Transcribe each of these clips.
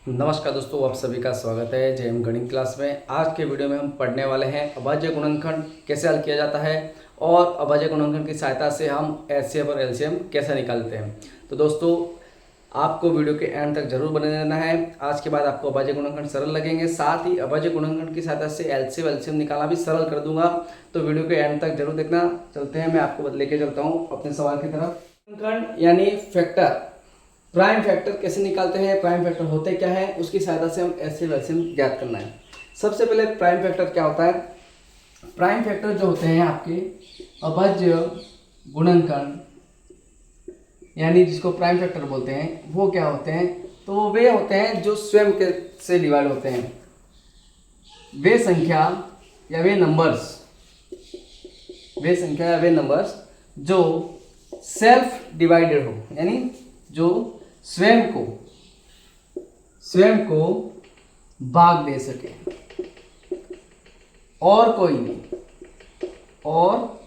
नमस्कार दोस्तों, आप सभी का स्वागत है जय हिंद गणित क्लास में। आज के वीडियो में हम पढ़ने वाले हैं अभाज्य गुणनखंड कैसे हल किया जाता है और अभाज्य गुणनखंड की सहायता से हम एचसीएफ और एलसीएम कैसे निकालते हैं। तो दोस्तों, आपको वीडियो के एंड तक जरूर बने रहना है। आज के बाद आपको अभाज्य गुणनखंड सरल लगेंगे, साथ ही अभाज्य गुणनखंड की सहायता से एलसीएम निकालना भी सरल कर दूंगा। तो वीडियो के एंड तक जरूर देखना। चलते हैं, मैं आपको लेके चलता हूँ अपने सवाल की तरफ। गुणनखंड यानी फैक्टर, प्राइम फैक्टर कैसे निकालते हैं, प्राइम फैक्टर होते क्या है, उसकी सहायता से हम एलसीएम ज्ञात करना है। सबसे पहले प्राइम फैक्टर क्या होता है। प्राइम फैक्टर जो होते हैं आपके अभाज्य गुणनखंड यानी जिसको प्राइम फैक्टर बोलते हैं, वो क्या होते हैं, तो वे होते हैं जो स्वयं के से डिवाइड होते हैं। वे संख्या या वे नंबर्स जो सेल्फ डिवाइडेड हो, यानी जो स्वयं को भाग दे सके और कोई नहीं, और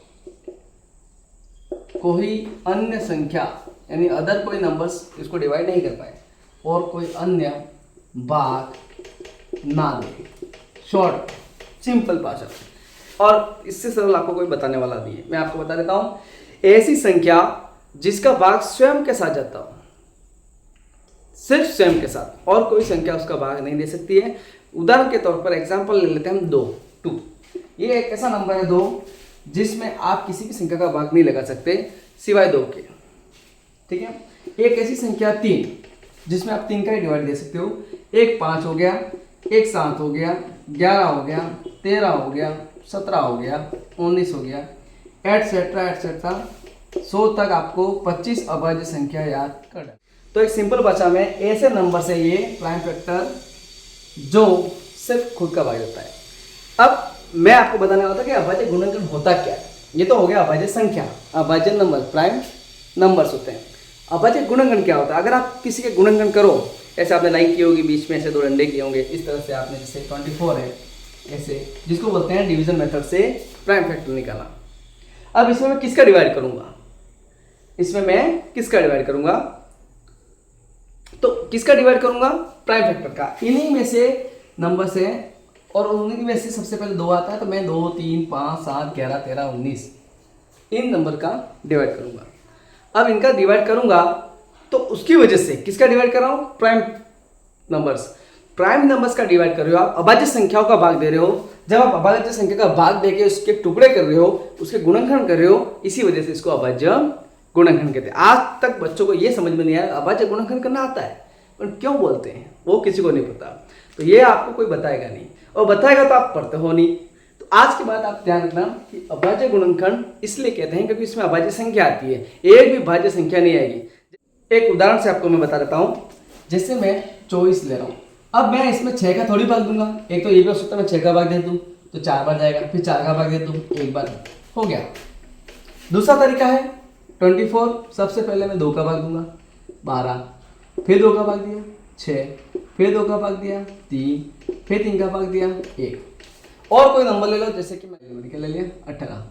कोई अन्य संख्या यानी अदर कोई नंबर्स इसको डिवाइड नहीं कर पाए और कोई अन्य भाग ना दे। शॉर्ट सिंपल भाषा, और इससे सरल आपको कोई बताने वाला नहीं है। मैं आपको बता देता हूं, ऐसी संख्या जिसका भाग स्वयं के साथ जाता हो, सिर्फ स्वयं के साथ, और कोई संख्या उसका भाग नहीं दे सकती है। उदाहरण के तौर पर एग्जांपल ले लेते हैं हम 2। ये एक ऐसा नंबर है 2 जिसमें आप किसी भी संख्या का भाग नहीं लगा सकते सिवाय 2 के, ठीक है। एक ऐसी संख्या 3 जिसमें आप 3 का ही डिवाइड दे सकते हो। एक 5 हो गया, एक 7 हो गया, 11 हो गया, 13 हो गया, 17 हो गया, 19 हो गया, एटसेट्रा एटसेट्रा 100 तक आपको 25 अभाज्य संख्या याद कर। तो एक सिंपल भाषा में ऐसे नंबर से ये प्राइम फैक्टर जो सिर्फ खुद का भाग होता है। अब मैं आपको बताने वाला था कि अभाज्य गुणनखंड होता क्या है। ये तो हो गया अभाज्य संख्या, अभाज्य नंबर, प्राइम नंबर्स होते हैं। अभाज्य गुणनखंड क्या होता है। अगर आप किसी के गुणनखंड करो, ऐसे आपने लाइन की होगी, बीच में ऐसे 2 डंडे किए होंगे, इस तरह से आपने जैसे 24 है ऐसे, जिसको बोलते हैं डिवीजन मेथड से प्राइम फैक्टर निकाला। अब इसमें मैं किसका डिवाइड करूंगा, तो किसका डिवाइड करूंगा, प्राइम फैक्टर का। इन्हीं में से नंबर से, और उन्हीं में से सबसे पहले 2 आता है, तो मैं 2, 3, 5, 7, 11, 13, 19 इन नंबर का डिवाइड करूंगा। अब इनका डिवाइड करूंगा तो उसकी वजह से किसका डिवाइड कर रहा हूं, प्राइम नंबर्स का डिवाइड कर रहे हो आप, अभाज्य संख्याओं का भाग दे रहे हो। जब आप अभाज्य संख्या का भाग देके उसके टुकड़े कर रहे हो, उसके गुणनखंड कर रहे हो, इसी वजह से इसको अभाज्य गुणनखंड कहते हैं। आज तक बच्चों को यह समझ में नहीं आया अभाज्य गुणनखंड करना आता है, पर क्यों बोलते हैं वो किसी को नहीं पता। तो ये आपको कोई बताएगा नहीं, और बताएगा तो आप पढ़ते हो नहीं। तो आज के बाद आप ध्यान रखना कि अभाज्य गुणनखंड इसलिए कहते हैं क्योंकि इसमें अभाज्य संख्या आती है, एक भी भाज्य संख्या नहीं आएगी। एक उदाहरण से आपको मैं बता देता हूं, जैसे मैं 24 ले रहा हूं। अब मैं इसमें 6 का थोड़ी भाग दूंगा। एक तो ये भी हो सकता है मैं 6 का भाग दे दूं तो 4 बार जाएगा, फिर 4 का भाग दे दूं 1 बार, हो गया। दूसरा तरीका है 24, सबसे पहले मैं 2 का भाग दूंगा 12, फिर 2 का भाग दिया 6, फिर 2 का भाग दिया 3, फिर 3 का भाग दिया 1। और कोई नंबर ले लो, जैसे कि मैं ले लिया 18,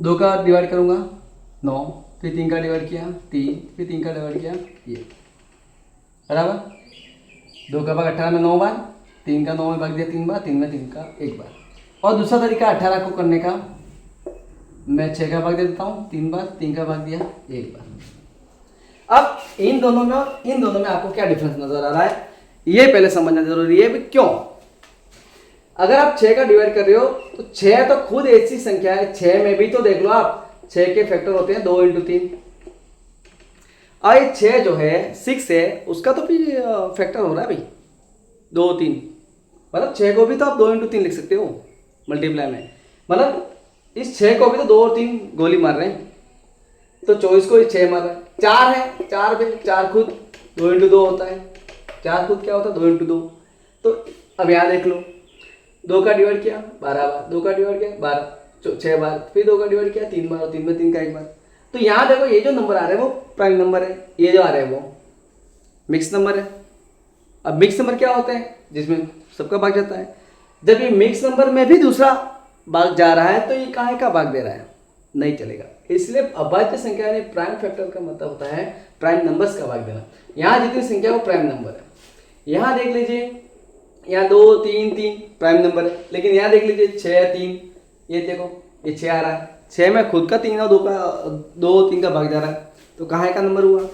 2 का डिवाइड करूंगा 9, फिर 3 का डिवाइड किया 3, फिर 3 का डिवाइड किया ये, बराबर। 2 का भाग 18 में 9 बार, 3 का 9 में भाग दिया 3 बार, 3 में 3 का 1 बार। और दूसरा तरीका 18 को करने का, मैं 6 का भाग दे देता हूँ 3 बार, 3 का भाग दिया 1 बार। अब इन दोनों में आपको क्या डिफरेंस नजर आ रहा है, ये पहले समझना जरूरी है। क्यों, अगर आप 6 का डिवाइड कर रहे हो तो 6 तो खुद ऐसी संख्या है, 6 में भी तो देख लो आप, 6 के फैक्टर होते हैं 2 × 3। आई 6 जो है 6 है, उसका तो भी फैक्टर हो रहा है भाई 2, 3, मतलब 6 को भी तो आप 2 × 3 लिख सकते हो मल्टीप्लाई में। मतलब इस 6 को भी तो 2 और 3 गोली मार रहे हैं, तो 24 को 6 मार रहा है। 4 है, 4 पे 4 खुद 2 × 2 होता है, 4 खुद क्या होता है 2 × 2। तो अब यहाँ देख लो, 2 का डिवाइड किया 12 बार, 2 का डिवाइड किया 12 6 बार, फिर 2 का डिवाइड किया 3 बार, और 3 में 3 का 1 बार। तो यहाँ देखो ये जो नंबर आ रहे हैं वो प्राइम नंबर है, ये जो आ रहे हैं वो मिक्स नंबर है। अब मिक्स नंबर क्या होते हैं, जिसमें सबका भाग जाता है। जब ये मिक्स नंबर में भी दूसरा भाग जा रहा है तो ये काहे का भाग दे रहा है, नहीं चलेगा। इसलिए अभाज्य संख्या यानी प्राइम फैक्टर का मतलब होता है प्राइम नंबर्स का भाग देना। यहाँ जितनी संख्या वो प्राइम नंबर है। यहाँ देख लीजिए, यहाँ 2 3 3 प्राइम नंबर है, लेकिन यहाँ देख लीजिए 6 3, ये देखो ये 6 आ रहा है, 6 में खुद का 3 और 2 3 का भाग जा रहा है, तो कहाँ का नंबर हुआ।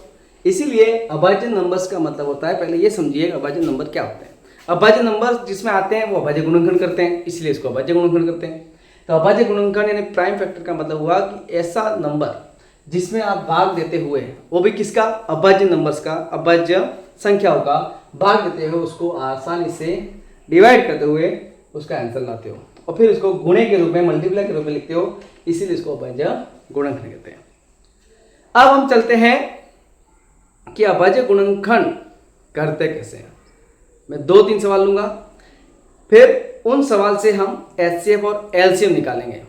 इसीलिए अभाज्य नंबर्स का मतलब होता है, पहले ये समझिए अभाज्य नंबर क्या होते हैं। अभाज्य नंबर जिसमें आते हैं वो अभाज्य गुणनखंड करते हैं, इसलिए इसको अभाज्य गुणनखंड करते हैं। तो अभाज्य गुणनखंड यानी प्राइम फैक्टर का मतलब हुआ कि ऐसा नंबर जिसमें आप भाग देते हुए, वो भी किसका, अभाज्य नंबर्स का, अभाज्य संख्याओं का भाग देते हुए उसको आसानी से डिवाइड करते हुए उसका आंसर लाते हो और फिर उसको गुणे के रूप में, मल्टीप्लाई के रूप में लिखते हो, इसीलिए इसको अभाज्य गुणनखंड कहते हैं। अब हम चलते हैं कि अभाज्य गुणनखंड करते कैसे हैं। मैं 2-3 सवाल लूंगा, फिर उन सवाल से हम HCF और LCM निकालेंगे।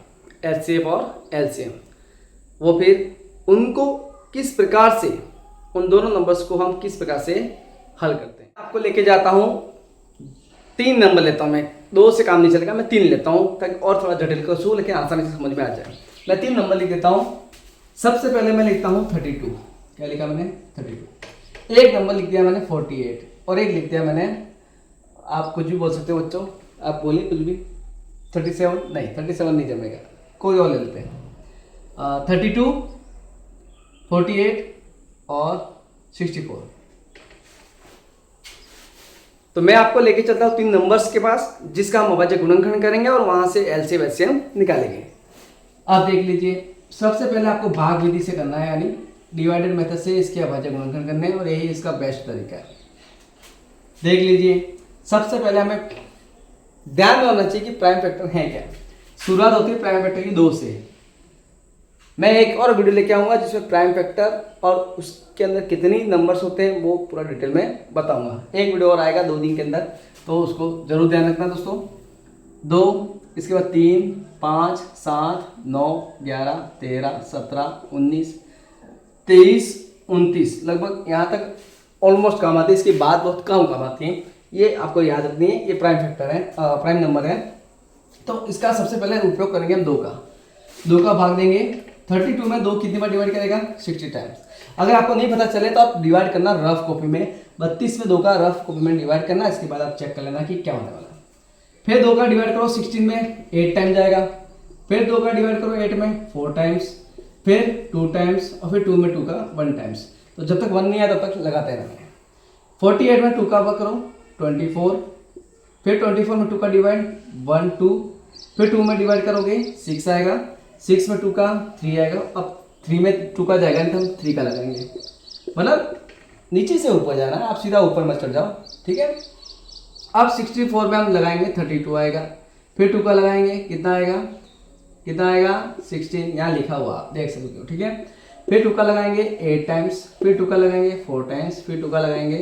HCF और LCM, वो फिर उनको किस प्रकार से, उन दोनों नंबर्स को हम किस प्रकार से हल करते हैं। आपको लेके जाता हूं, 3 नंबर लेता हूं मैं, 2 से काम नहीं चलेगा, मैं 3 लेता हूं ताकि और थोड़ा जटिल कर सकूं, लेकिन आसानी से समझ में आ जाए। मैं 3 नंबर लिख देता हूं। सबसे पहले मैं लिखता हूं 32, क्या लिखा मैंने 32। एक नंबर लिख दिया मैंने 48 और एक लिख दिया मैंने, आप कुछ भी बोल सकते हो बच्चों, आप बोलिए कुछ भी, 37 नहीं, 37 नहीं जमेगा, कोई और ले लेते हैं। 32, 48 और 64। तो मैं आपको लेके चलता हूँ 3 नंबर्स के पास जिसका हम अभाज्य गुणनखंड करेंगे और वहां से LCM HCM निकालेंगे। आप देख लीजिए, सबसे पहले आपको भाग विधि से करना है, यानी डिवाइडेड मेथड से इसके अभाज्य गुणनखंड करने, और यही इसका बेस्ट तरीका है। देख लीजिए, सबसे पहले हमें ध्यान में होना चाहिए कि प्राइम फैक्टर है क्या। शुरुआत होती है प्राइम फैक्टर की 2 से। मैं एक और वीडियो लेके आऊंगा जिसमें प्राइम फैक्टर और उसके अंदर कितनी नंबर्स होते हैं वो पूरा डिटेल में बताऊंगा। एक वीडियो और आएगा 2 दिन के अंदर, तो उसको जरूर ध्यान रखना दोस्तों। 2, इसके बाद 3 5 7 9 11 13 17 19 23 29, लगभग यहाँ तक ऑलमोस्ट काम आती है। इसकी बात बहुत कम काम आती है, ये आपको याद रखनी है। ये प्राइम फैक्टर है, प्राइम नंबर है। तो इसका सबसे पहले उपयोग करेंगे हम 2 का भाग देंगे। 32 में 2 कितनी बार डिवाइड करेगा, 60 टाइम्स। अगर आपको नहीं पता चले तो आप डिवाइड करना रफ कॉपी में, 32 में 2 का रफ कॉपी में डिवाइड करना, इसके बाद आप चेक कर लेना कि क्या होने वाला है। फिर 2 का डिवाइड करो 16 में, 8 टाइम जाएगा। फिर 2 का डिवाइड करो 8 में, 4 टाइम्स। फिर 2 टाइम्स, और फिर 2 में 2 का 1 टाइम्स। तो जब तक 1 नहीं आया तब तक लगाते रहना है। 48 में 2 का भाग करो 24, फिर 24 में 2 का डिवाइड 1 2, फिर 2 में डिवाइड करोगे 6 आएगा, 6 में 2 का 3 आएगा। अब 3 में 2 का जाएगा नहीं तो हम 3 का लगाएंगे, मतलब नीचे से ऊपर जाना है, आप सीधा ऊपर मत चढ़ जाओ, ठीक है। अब 64 में हम लगाएंगे 32 आएगा, फिर 2 का लगाएंगे, कितना आएगा 16, यहाँ लिखा हुआ आप देख सकते हो, ठीक है। फिर 2 का लगाएंगे 8 टाइम्स, फिर 2 का लगाएंगे 4 टाइम्स, फिर 2 का लगाएंगे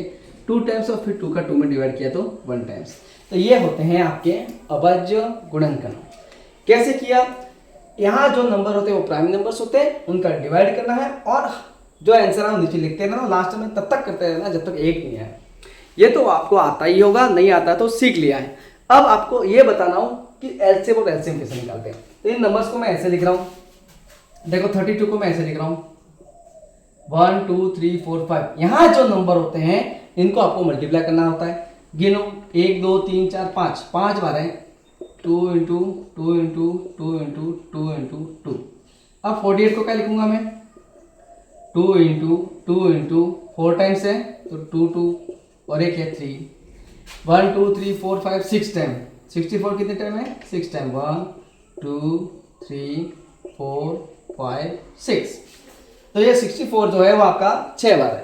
2 टाइम्स, और फिर 2 का 2 में डिवाइड किया तो 1 टाइम्स। तो ये होते हैं आपके अभाज्य गुणनखंड। कैसे किया, यहाँ जो नंबर होते हैं वो प्राइम नंबर्स होते हैं, उनका डिवाइड करना है, और जो आंसर हम नीचे लिखते हैं ना लास्ट में तब तक करते रहना जब तक 1 नहीं आए। ये तो आपको आता ही होगा, नहीं आता तो सीख लिया है। अब आपको ये बताना हो कि LCM और LCM कैसे निकालते हैं। तो इन नंबर्स को मैं ऐसे लिख रहा हूँ, देखो 32 को मैं ऐसे लिख रहा हूँ 1 2 3 4 5। यहाँ जो नंबर होते हैं इनको आपको मल्टीप्लाई करना होता है। गिनो 1 2 3 4 5, 5 बार है, 2 इंटू 2 इंटू 2 इंटू 2 इंटू 2। अब 48 को क्या लिखूंगा मैं, 2 इंटू 4 टाइम्स है तो 2 2 और एक है 3, 1 2 3 4 5 6 टाइम। 64 कितने टाइम है, 6 टाइम, 1 2 3 4 5 6। तो ये 64 जो है वो आपका 6 बार है।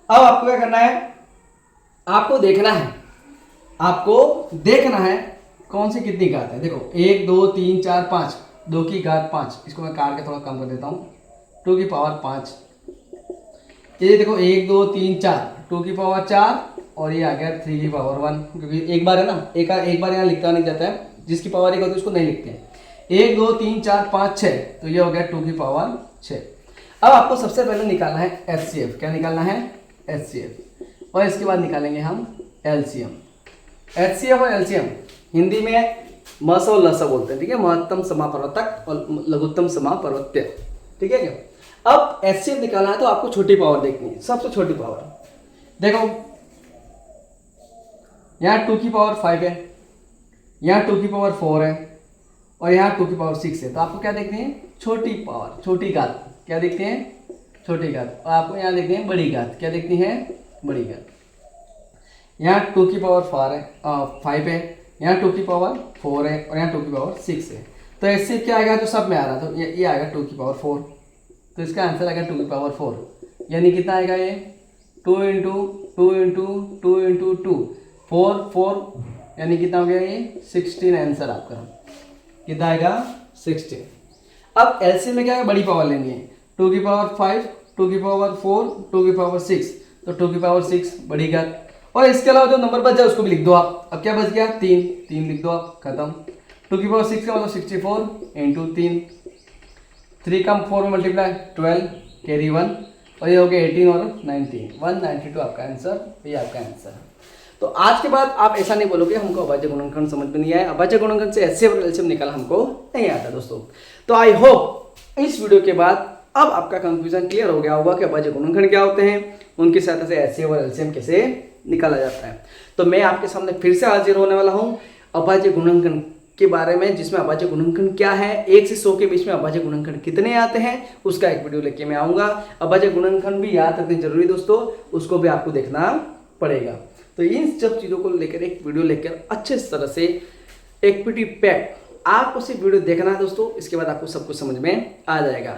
अब आपको क्या करना है, आपको देखना है कौन सी कितनी घात है। देखो 1 2 3 4 5, 2 की घात 5, इसको मैं काट के थोड़ा कम कर देता हूँ, 2 की पावर 5। ये देखो 1 2 3 4, 2 की पावर 4, और ये आ गया 3 की पावर 1, क्योंकि एक बार है ना, एक बार यहाँ लिखा नहीं जाता है, जिसकी पावर 1 होती है उसको नहीं लिखते हैं। 1 2 3 4 5 6, तो ये हो गया 2 की पावर 6। अब आपको सबसे पहले निकालना है HCF। क्या निकालना है, HCF, और इसके बाद निकालेंगे हम LCM। HCF और LCM हिंदी में मस और लस बोलते हैं, ठीक है, महत्तम समापवर्तक और लघुत्तम समापवर्त्य, ठीक है क्या। अब HCF निकालना है तो आपको छोटी पावर देखनी है, सबसे छोटी पावर। देखो यहाँ 2 की पावर 5 है, यहाँ 2 की पावर 4 है और यहाँ 2 की पावर 6 है। तो आपको क्या देखते हैं? छोटी पावर, छोटी घात। क्या देखते हैं? छोटी घात। और आपको यहाँ देखते हैं बड़ी घात। क्या देखते हैं? बड़ी घात। यहाँ 2 की पावर 5 है, यहाँ 2 की पावर 4 है और यहाँ 2 की पावर 6 है। तो ऐसे क्या आएगा? तो सब में आ रहा, तो ये आएगा 2 की पावर 4। तो इसका आंसर आएगा 2 की पावर 4। यानी कितना आएगा ये? 2 इंटू 2 इंटू 2 इंटू 2, 4 यानी कितना हो गया ये? 16 आंसर आपका। कितना आएगा? 16। अब एलसीएम में क्या है? बड़ी पावर लेनी है। 2 की पावर 5, 2 की पावर 4, 2 की पावर 6, तो 2 की पावर 6 बड़ी घात। और इसके अलावा जो नंबर बच जाए उसको भी लिख दो आप। अब क्या बच गया? 3 लिख दो आप, खत्म। 2 की पावर 6 का मतलब 64 इंटू 3, 3 का 4 में मल्टीप्लाई 12, कैरी 1 और ये हो गया 18 और 19, 192 आपका आंसर। ये आपका आंसर। तो आज के बाद आप ऐसा नहीं बोलोगे हमको अभाज्य गुणनखंड समझ में नहीं आया, अभाज्य गुणनखंड से एचसीएफ और एलसीएम निकालना हमको नहीं आता दोस्तों। तो आई होप इस वीडियो के बाद अब आपका कंफ्यूजन क्लियर हो गया होगा कि अभाज्य गुणनखंड क्या होते हैं, उनकी सहायता से एचसीएफ और एलसीएम कैसे निकाला जाता है। तो मैं आपके सामने फिर से हाजिर होने वाला हूँ अभाज्य गुणनखंड के बारे में, जिसमें अभाज्य गुणनखंड क्या है, 1 से 100 के बीच में अभाज्य गुणनखंड कितने आते हैं, उसका एक वीडियो लेके मैं आऊँगा। अभाज्य गुणनखंड भी याद रखने जरूरी दोस्तों, उसको भी आपको देखना पड़ेगा। तो इन सब चीज़ों को लेकर एक वीडियो लेकर अच्छे तरह से एक पीटी पैक आपको सिर्फ वीडियो देखना है दोस्तों, इसके बाद आपको सब कुछ समझ में आ जाएगा।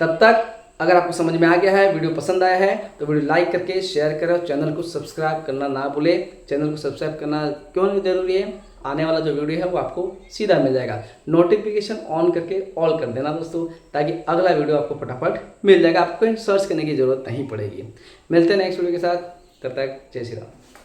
तब तक अगर आपको समझ में आ गया है, वीडियो पसंद आया है तो वीडियो लाइक करके शेयर करें, चैनल को सब्सक्राइब करना ना भूले। चैनल को सब्सक्राइब करना क्यों नहीं जरूरी है? आने वाला जो वीडियो है वो आपको सीधा मिल जाएगा। नोटिफिकेशन ऑन करके ऑल कर देना दोस्तों, ताकि अगला वीडियो आपको फटाफट मिल जाएगा, आपको सर्च करने की जरूरत नहीं पड़ेगी। मिलते हैं नेक्स्ट वीडियो के साथ, तब तक जय श्री राम।